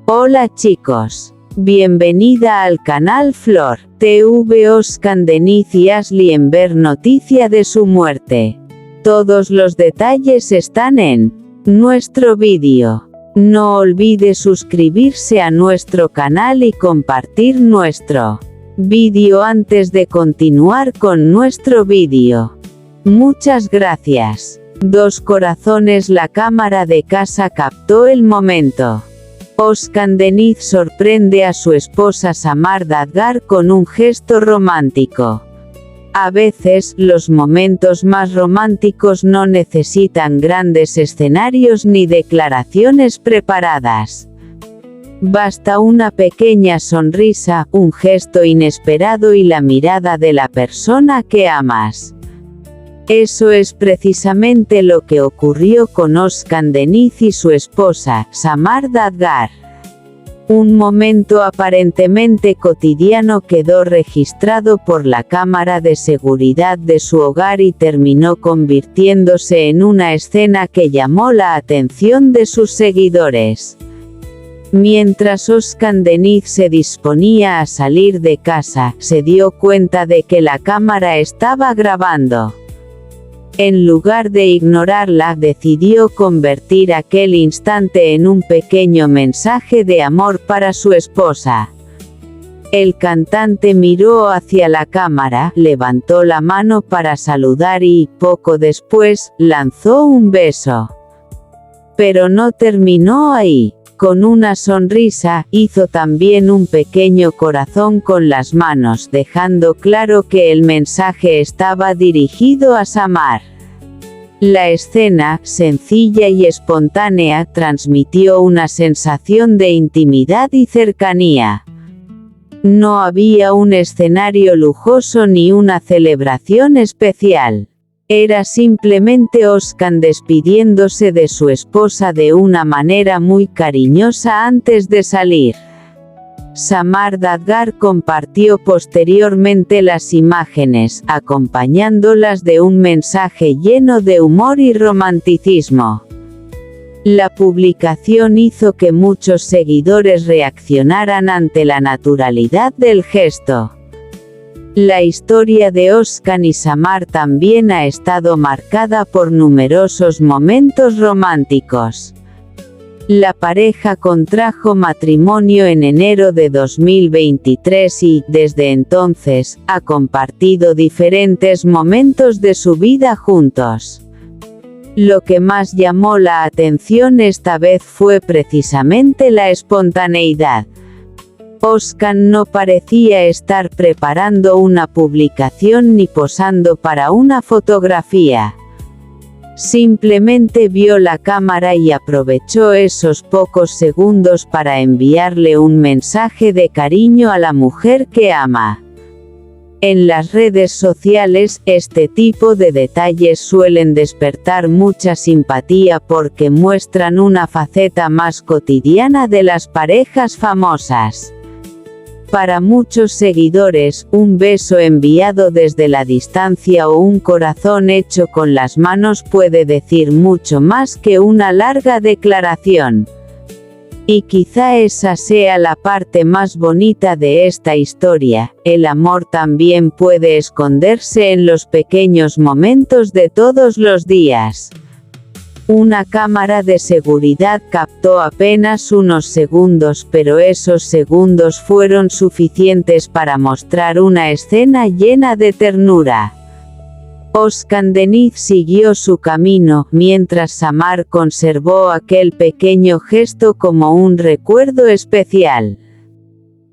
Hola chicos. Bienvenida al canal Flor TV. Özkan Deniz y Asli Enver noticia de su muerte. Todos los detalles están en nuestro vídeo. No olvide suscribirse a nuestro canal y compartir nuestro vídeo antes de continuar con nuestro vídeo. Muchas gracias. Dos corazones. La cámara de casa captó el momento. Özkan Deniz sorprende a su esposa Samar Dadgar con un gesto romántico. A veces, los momentos más románticos no necesitan grandes escenarios ni declaraciones preparadas. Basta una pequeña sonrisa, un gesto inesperado y la mirada de la persona que amas. Eso es precisamente lo que ocurrió con Özkan Deniz y su esposa, Samar Dadgar. Un momento aparentemente cotidiano quedó registrado por la cámara de seguridad de su hogar y terminó convirtiéndose en una escena que llamó la atención de sus seguidores. Mientras Özkan Deniz se disponía a salir de casa, se dio cuenta de que la cámara estaba grabando. En lugar de ignorarla, decidió convertir aquel instante en un pequeño mensaje de amor para su esposa. El cantante miró hacia la cámara, levantó la mano para saludar y, poco después, lanzó un beso. Pero no terminó ahí. Con una sonrisa, hizo también un pequeño corazón con las manos, dejando claro que el mensaje estaba dirigido a Samar. La escena, sencilla y espontánea, transmitió una sensación de intimidad y cercanía. No había un escenario lujoso ni una celebración especial. Era simplemente Özkan despidiéndose de su esposa de una manera muy cariñosa antes de salir. Samar Dadgar compartió posteriormente las imágenes, acompañándolas de un mensaje lleno de humor y romanticismo. La publicación hizo que muchos seguidores reaccionaran ante la naturalidad del gesto. La historia de Özkan y Samar también ha estado marcada por numerosos momentos románticos. La pareja contrajo matrimonio en enero de 2023 y, desde entonces, ha compartido diferentes momentos de su vida juntos. Lo que más llamó la atención esta vez fue precisamente la espontaneidad. Özkan no parecía estar preparando una publicación ni posando para una fotografía. Simplemente vio la cámara y aprovechó esos pocos segundos para enviarle un mensaje de cariño a la mujer que ama. En las redes sociales, este tipo de detalles suelen despertar mucha simpatía porque muestran una faceta más cotidiana de las parejas famosas. Para muchos seguidores, un beso enviado desde la distancia o un corazón hecho con las manos puede decir mucho más que una larga declaración. Y quizá esa sea la parte más bonita de esta historia. El amor también puede esconderse en los pequeños momentos de todos los días. Una cámara de seguridad captó apenas unos segundos, pero esos segundos fueron suficientes para mostrar una escena llena de ternura. Özkan Deniz siguió su camino, mientras Samar conservó aquel pequeño gesto como un recuerdo especial.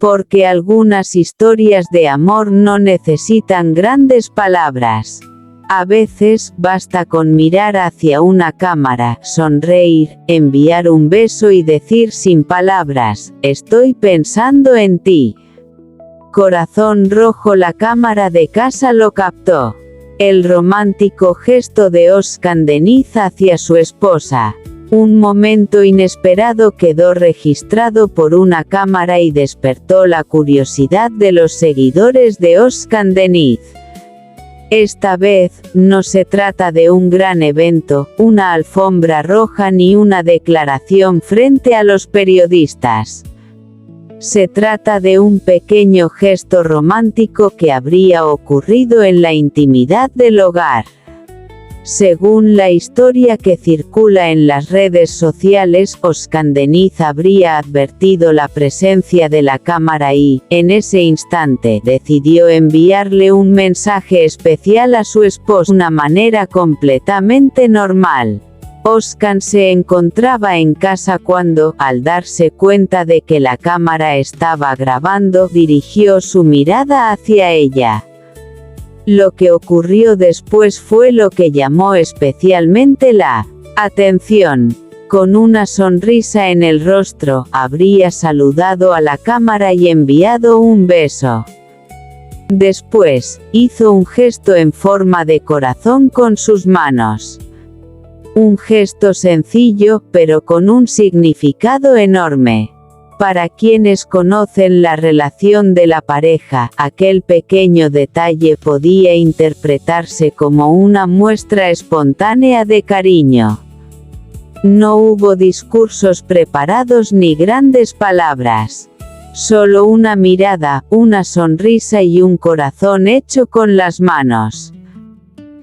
Porque algunas historias de amor no necesitan grandes palabras. A veces, basta con mirar hacia una cámara, sonreír, enviar un beso y decir sin palabras, «Estoy pensando en ti». Corazón rojo. La cámara de casa lo captó. El romántico gesto de Özkan Deniz hacia su esposa. Un momento inesperado quedó registrado por una cámara y despertó la curiosidad de los seguidores de Özkan Deniz. Esta vez, no se trata de un gran evento, una alfombra roja ni una declaración frente a los periodistas. Se trata de un pequeño gesto romántico que habría ocurrido en la intimidad del hogar. Según la historia que circula en las redes sociales, Özkan Deniz habría advertido la presencia de la cámara y, en ese instante, decidió enviarle un mensaje especial a su esposa de una manera completamente normal. Özkan se encontraba en casa cuando, al darse cuenta de que la cámara estaba grabando, dirigió su mirada hacia ella. Lo que ocurrió después fue lo que llamó especialmente la atención. Con una sonrisa en el rostro, habría saludado a la cámara y enviado un beso. Después, hizo un gesto en forma de corazón con sus manos. Un gesto sencillo, pero con un significado enorme. Para quienes conocen la relación de la pareja, aquel pequeño detalle podía interpretarse como una muestra espontánea de cariño. No hubo discursos preparados ni grandes palabras. Solo una mirada, una sonrisa y un corazón hecho con las manos.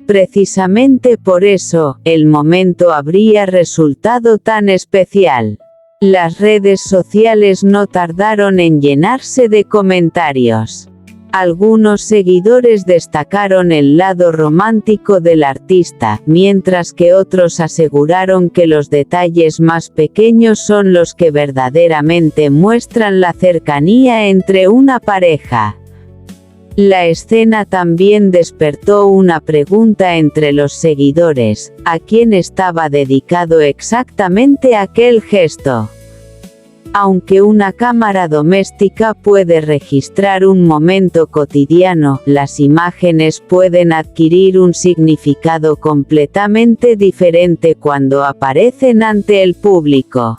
Precisamente por eso, el momento habría resultado tan especial. Las redes sociales no tardaron en llenarse de comentarios. Algunos seguidores destacaron el lado romántico del artista, mientras que otros aseguraron que los detalles más pequeños son los que verdaderamente muestran la cercanía entre una pareja. La escena también despertó una pregunta entre los seguidores: ¿a quién estaba dedicado exactamente aquel gesto? Aunque una cámara doméstica puede registrar un momento cotidiano, las imágenes pueden adquirir un significado completamente diferente cuando aparecen ante el público.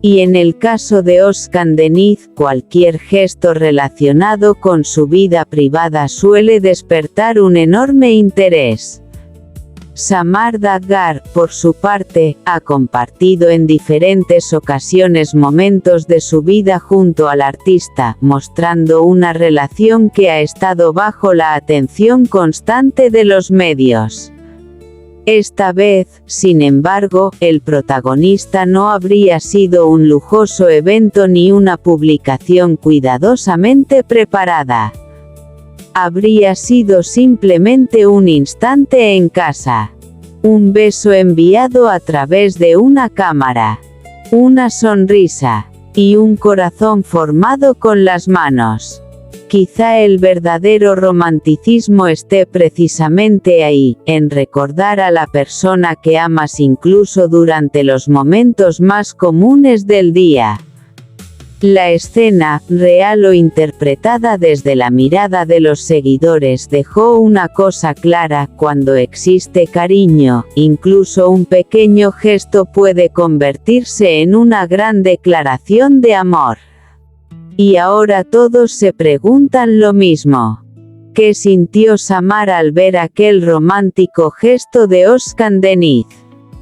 Y en el caso de Özkan Deniz, cualquier gesto relacionado con su vida privada suele despertar un enorme interés. Samar Daggar, por su parte, ha compartido en diferentes ocasiones momentos de su vida junto al artista, mostrando una relación que ha estado bajo la atención constante de los medios. Esta vez, sin embargo, el protagonista no habría sido un lujoso evento ni una publicación cuidadosamente preparada. Habría sido simplemente un instante en casa. Un beso enviado a través de una cámara. Una sonrisa. Y un corazón formado con las manos. Quizá el verdadero romanticismo esté precisamente ahí, en recordar a la persona que amas incluso durante los momentos más comunes del día. La escena, real o interpretada desde la mirada de los seguidores, dejó una cosa clara: cuando existe cariño, incluso un pequeño gesto puede convertirse en una gran declaración de amor. Y ahora todos se preguntan lo mismo. ¿Qué sintió Samar al ver aquel romántico gesto de Özkan Deniz?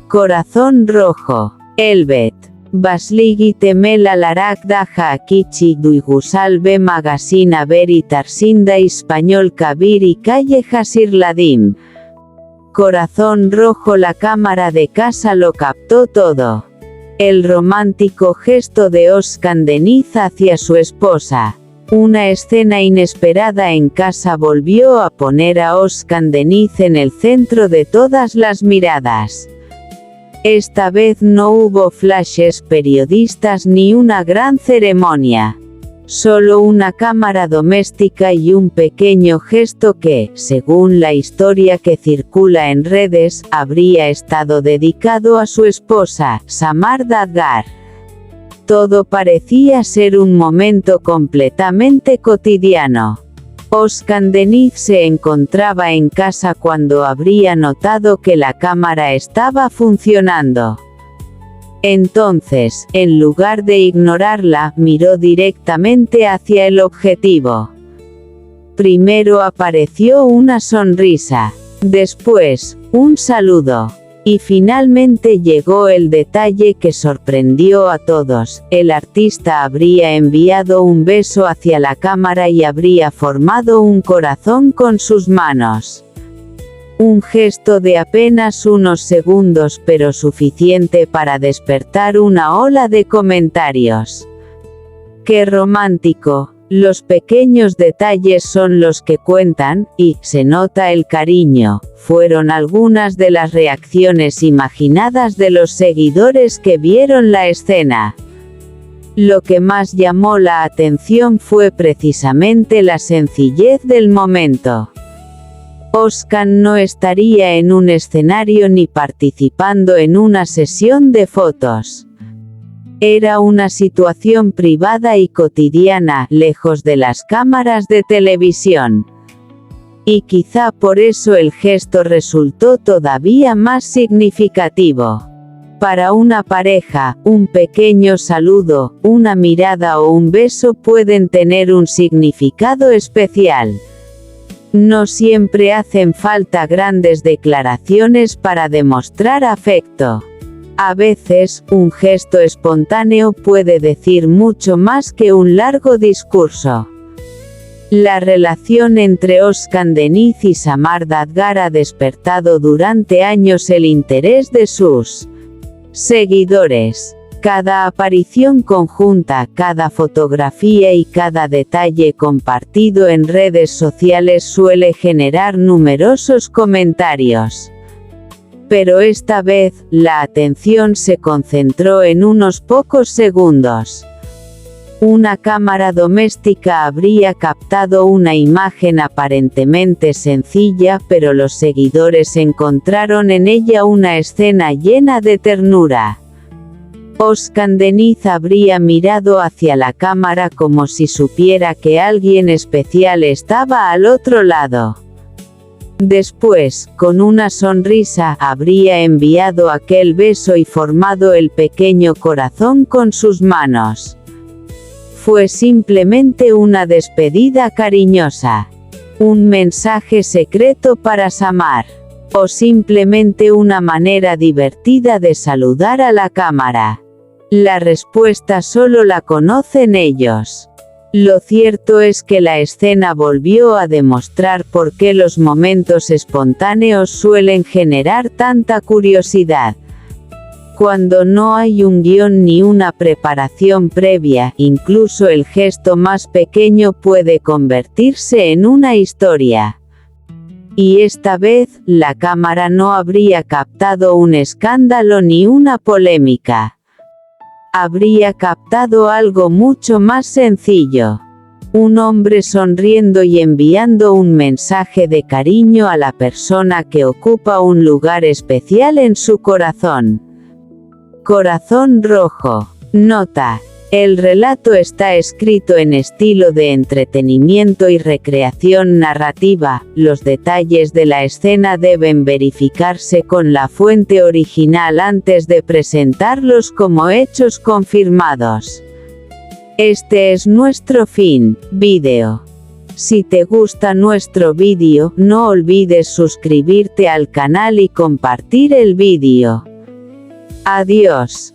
Corazón rojo. Elbet. Basligi temel alarak daha akichi duygusal ve magazine haberi tarsinda español kabir y calle Hasirladim. Corazón rojo. La cámara de casa lo captó todo. El romántico gesto de Özkan Deniz hacia su esposa. Una escena inesperada en casa volvió a poner a Özkan Deniz en el centro de todas las miradas. Esta vez no hubo flashes, periodistas ni una gran ceremonia. Solo una cámara doméstica y un pequeño gesto que, según la historia que circula en redes, habría estado dedicado a su esposa, Samar Daggar. Todo parecía ser un momento completamente cotidiano. Özkan Deniz se encontraba en casa cuando habría notado que la cámara estaba funcionando. Entonces, en lugar de ignorarla, miró directamente hacia el objetivo. Primero apareció una sonrisa, después, un saludo. Y finalmente llegó el detalle que sorprendió a todos: el artista habría enviado un beso hacia la cámara y habría formado un corazón con sus manos. Un gesto de apenas unos segundos, pero suficiente para despertar una ola de comentarios. ¡Qué romántico! Los pequeños detalles son los que cuentan, y se nota el cariño, fueron algunas de las reacciones imaginadas de los seguidores que vieron la escena. Lo que más llamó la atención fue precisamente la sencillez del momento. Özkan no estaría en un escenario ni participando en una sesión de fotos. Era una situación privada y cotidiana, lejos de las cámaras de televisión. Y quizá por eso el gesto resultó todavía más significativo. Para una pareja, un pequeño saludo, una mirada o un beso pueden tener un significado especial. No siempre hacen falta grandes declaraciones para demostrar afecto. A veces, un gesto espontáneo puede decir mucho más que un largo discurso. La relación entre Özkan Deniz y Samar Dadgar ha despertado durante años el interés de sus seguidores. Cada aparición conjunta, cada fotografía y cada detalle compartido en redes sociales suele generar numerosos comentarios. Pero esta vez, la atención se concentró en unos pocos segundos. Una cámara doméstica habría captado una imagen aparentemente sencilla, pero los seguidores encontraron en ella una escena llena de ternura. Özkan Deniz habría mirado hacia la cámara como si supiera que alguien especial estaba al otro lado. Después, con una sonrisa, habría enviado aquel beso y formado el pequeño corazón con sus manos. Fue simplemente una despedida cariñosa. Un mensaje secreto para Samar. O simplemente una manera divertida de saludar a la cámara. La respuesta solo la conocen ellos. Lo cierto es que la escena volvió a demostrar por qué los momentos espontáneos suelen generar tanta curiosidad. Cuando no hay un guión ni una preparación previa, incluso el gesto más pequeño puede convertirse en una historia. Y esta vez, la cámara no habría captado un escándalo ni una polémica. Habría captado algo mucho más sencillo. Un hombre sonriendo y enviando un mensaje de cariño a la persona que ocupa un lugar especial en su corazón. Corazón rojo. Nota: el relato está escrito en estilo de entretenimiento y recreación narrativa. Los detalles de la escena deben verificarse con la fuente original antes de presentarlos como hechos confirmados. Este es nuestro fin, vídeo. Si te gusta nuestro vídeo, no olvides suscribirte al canal y compartir el vídeo. Adiós.